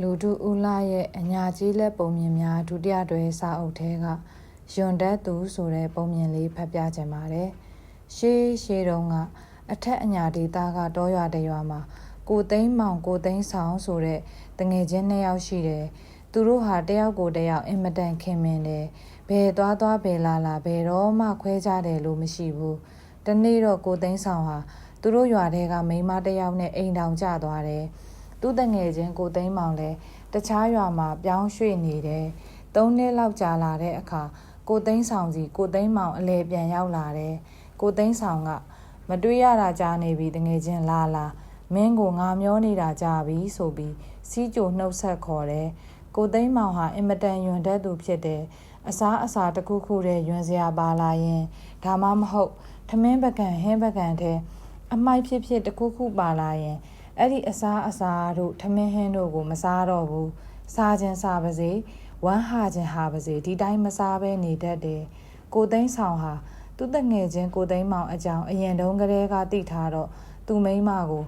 လူထုဦးလာရဲ့အညာကြီးလက်ပုံမြင်များဒုတိယတွဲစာအုပ်ထဲကယွန်တက်သူဆိုတဲ့ပုံမြင်လေးဖတ်ပြခြင်းပါတယ်။ရှေးတုန်းကအထက်အညာဒေသကတောရွာတရွာမှာကိုသိန်းမောင်ကိုသိန်းဆောင်ဆိုတဲ့တငယ်ချင်း2ယောက်ရှိတယ်။သူတို့ဟာတယောက်ကိုတယောက်အင်မတန်ခင်မင်တယ်။ဘယ်သွားဘယ်လာဘယ်တော့မှခွဲကြတယ်လို့မရှိဘူး။တနေ့တော့ကိုသိန်းဆောင်ဟာသူတို့ရွာထဲကမိန်းမတယောက်နဲ့အိမ်တောင်ကျသွားတယ်။သူ့တငယ်ချင်းကိုသိန်းမောင်လည်းတခြားရွာမှာပြောင်းရွှေ့နေတယ်။3နှစ်လောက်ကြာလာတဲ့အခါကိုသိန်းဆောင်စီကိုသိန်းမောင်အလဲပြန်ရောက်လာတယ်။ကိုသိန်းဆောင်ကမတွေ့ရတာကြာနေပြီတငယ်ချင်းလာမင်းကိုငါမျောနေတာကြာပြီဆိုပြီးစီးကြိုနှုတ်ဆက်ခေါ်တယ်။ကိုသိန်းမောင်ဟာအင်မတန်ယွန်တတ်သူဖြစ်တယ်။အစားတစ်ခုခုတည်းယွန်စရာပါလာရင်ဒါမှမဟုတ်ထမင်းပကံဟင်းပကံတဲ့အမိုက်ဖြစ်တစ်ခုခုပါလာရင်အဲ့ဒီအစားတို့ထမင်းဟင်းတို့ကိုမစားတော့ဘူးစားခြင်းစားပါစေဝမ်းဟာခြင်းဟာပါစေဒီတိုင်းမစားဘဲနေတတ်တယ်ကိုသိန်းဆောင်ဟာသူ့တငယ်ချင်းကိုသိန်းမောင်အကြောင်းအရင်တုန်းကတည်းကသိထားတော့သူမိန်းမကို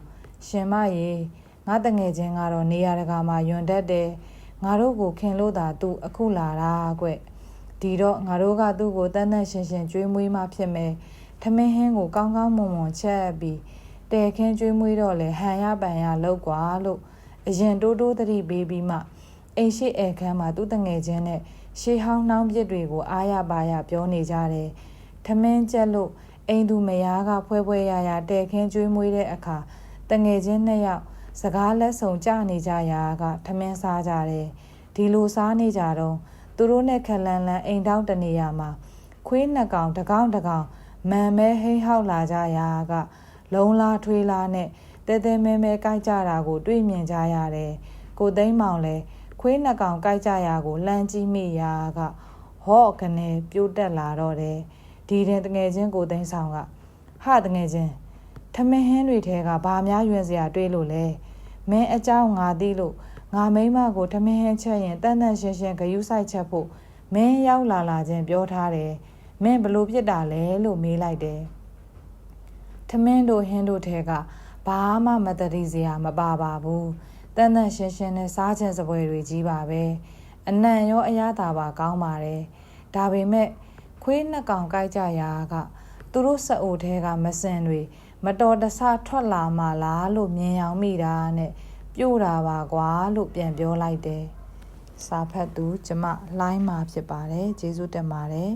ရှင်မရေငါတငယ်ချင်းကတော့နေရာတကာမှာယွန်တတ်တယ်ငါတို့ကိုခင်လို့သာသူအခုလာတာကွဒီတော့ငါတို့ကသူ့ကိုတန်းရှင်းကျွေးမွေးမှဖြစ်မယ်ထမင်းဟင်းကိုကောင်းမွန်ချက်ပြီးတဲခင်းကျွေးမွေးတော့လေဟန်ရပန်ရလောက်ကွာလို့အရင်တိုးသတိပေးပြီးမှအိမ်ရှိအခန်းမှာသူ့တငယ်ချင်းနဲ့ရှေးဟောင်းနှောင်းပြစ်တွေကိုအားရပါရပြောနေကြတယ်ထမင်းကျက်လို့အိမ်သူမယားကဖွဲရတဲခင်းကျွေးမွေးတဲ့အခါတငယ်ချင်း2ယောက်စကားလက်ဆောင်ကြနေကြရာကထမင်းစားကြတယ်ဒီလိုစားနေကြတော့သူတို့နဲ့ခလန်အိမ်တောက်တနေရာမှာခွေး2ကောင်တကောင်မန်မဲဟိဟောက်လာကြရာကလုံးလားထွေးလားနဲ့တဲမဲကြိုက်ကြတာကိုတွေ့မြင်ကြရတယ်ကိုသိန်းမောင်လည်းခွေး2ကောင်ကြိုက်ကြရာကိုလှမ်းကြည့်မိရာကဟော့ကနေပြိုးတက်လာတော့တယ်ဒီတဲ့တငယ်ချင်းကိုသိန်းဆောင်ကဟာတငယ်ချင်းထမင်းဟင်းတွေထဲကဘာများယွင်စရာတွေ့လို့လဲမင်းအเจ้าငါသိလို့ငါမိန်းမကိုထမင်းဟင်းချက်ရင်တန်းရှင်းဂယုဆိုင်ချက်ဖို့မင်းရောက်လာခြင်းပြောထားတယ်မင်းဘလို့ဖြစ်တာလဲလို့မေးလိုက်တယ်ထမင်းတို့ဟင်းတို့ထဲကဘာမှမတတိစရာမပါပါဘူးတန်းရှင်းနဲ့စားခြင်းစပွဲတွေကြီးပါပဲအနံ့ရောအရသာပါကောင်းပါတယ်ဒါပေမဲ့ခွေး2ကောင်ကြိုက်ကြရာကသူတို့စအိုထဲကမစင်တွေမတော်တဆထွက်လာမှလားလို့မြင်အောင်မိတာနဲ့ပြို့တာပါကွာလို့ပြန်ပြောလိုက်တယ်စာဖတ်သူကျမလှိုင်းမှာဖြစ်ပါတယ်ကျေးဇူးတင်ပါတယ်